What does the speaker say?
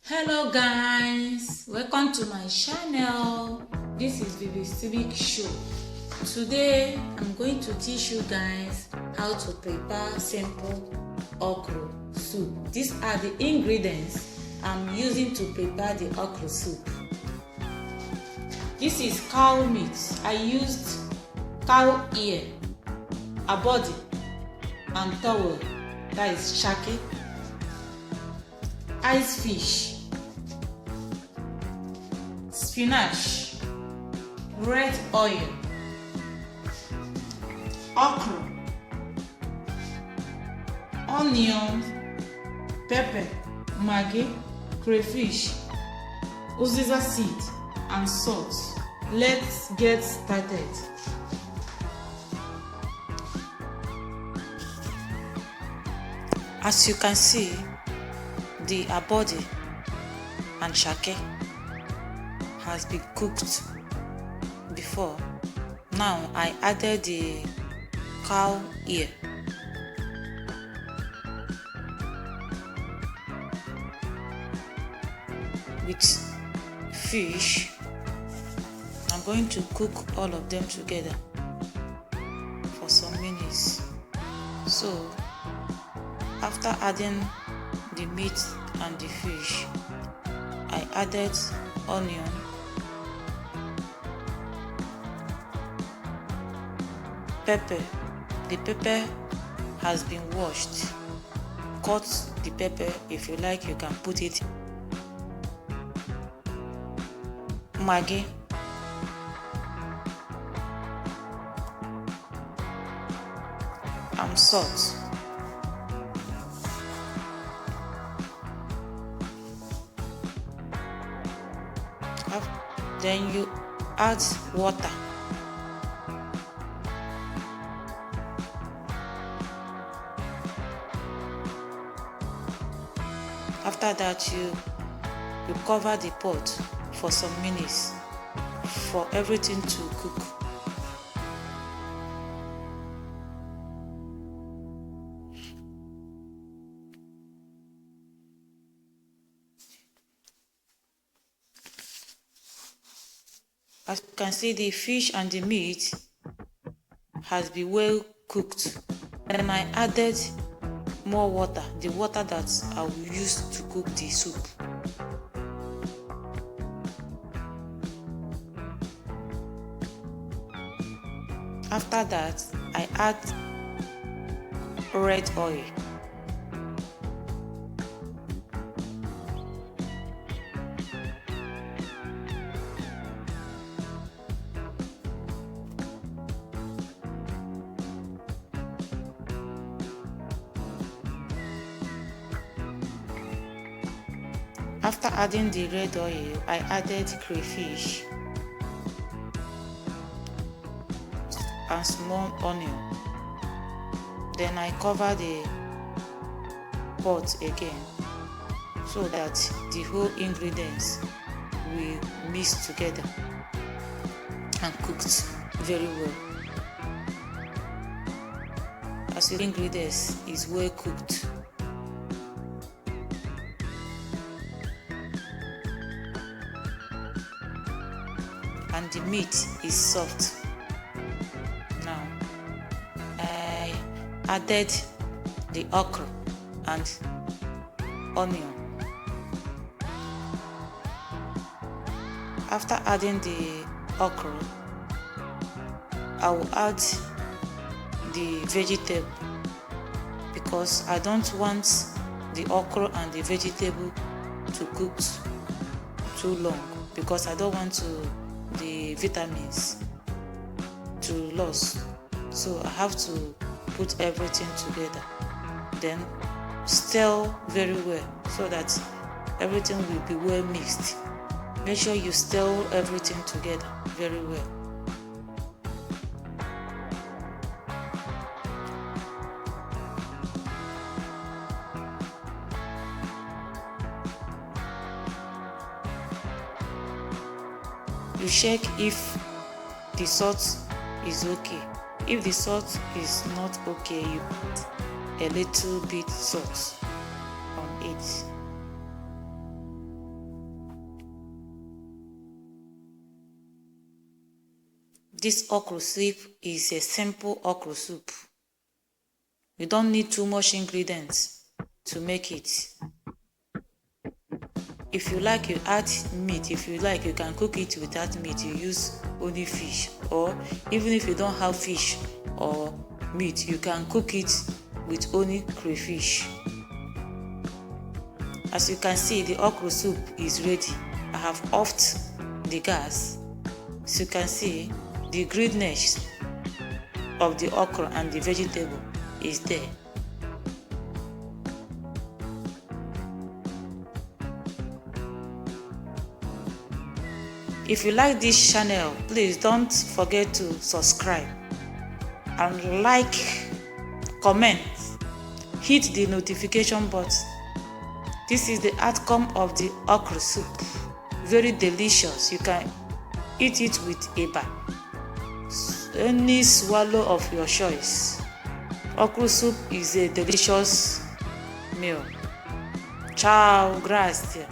Hello guys, welcome to my channel. This is Vivi Civic Show. Today I'm going to teach you guys how to prepare simple okra soup. These are the ingredients I'm using to prepare the okra soup. This is cow meat. I used cow ear, a body and towel, that is shaki, ice fish, spinach, red oil, okra, onion, pepper, maggi, crayfish, uziza seed and salt. Let's get started. As you can see, the abodi and shake has been cooked before. Now I added the cow ear, with fish. I'm going to cook all of them together for some minutes. So after adding the meat and the fish, I added onion, pepper. The pepper has been washed. Cut the pepper. If you like, you can put it. Maggi, and salt. Then you add water. After that, you cover the pot for some minutes for everything to cook. As you can see, the fish and the meat has been well cooked. And I added more water, the water that I will use to cook the soup. After that, I add red oil. After adding the red oil, I added crayfish and small onion. Then I cover the pot again so that the whole ingredients will mix together and cooked very well. As the ingredients is well cooked, and the meat is soft. Now I added the okra and onion. After adding the okra, I will add the vegetable because I don't want the okra and the vegetable to cook too long, because I don't want the vitamins to lose. So I have to put everything together, then stir very well so that everything will be well mixed. Make sure you stir everything together very well. You check if the salt is okay. If the salt is not okay, you put a little bit salt on it. This okro soup is a simple okro soup. You don't need too much ingredients to make it. If you like, you add meat. If you like, you can cook it without meat. You use only fish, or even if you don't have fish or meat, you can cook it with only crayfish. As you can see, the okra soup is ready. I have offed the gas. As you can see, the greenness of the okra and the vegetable is there. If you like this channel, please don't forget to subscribe and like, comment, hit the notification button. This is the outcome of the okra soup. Very delicious. You can eat it with eba, any swallow of your choice. Okra soup is a delicious meal. Ciao, grazie.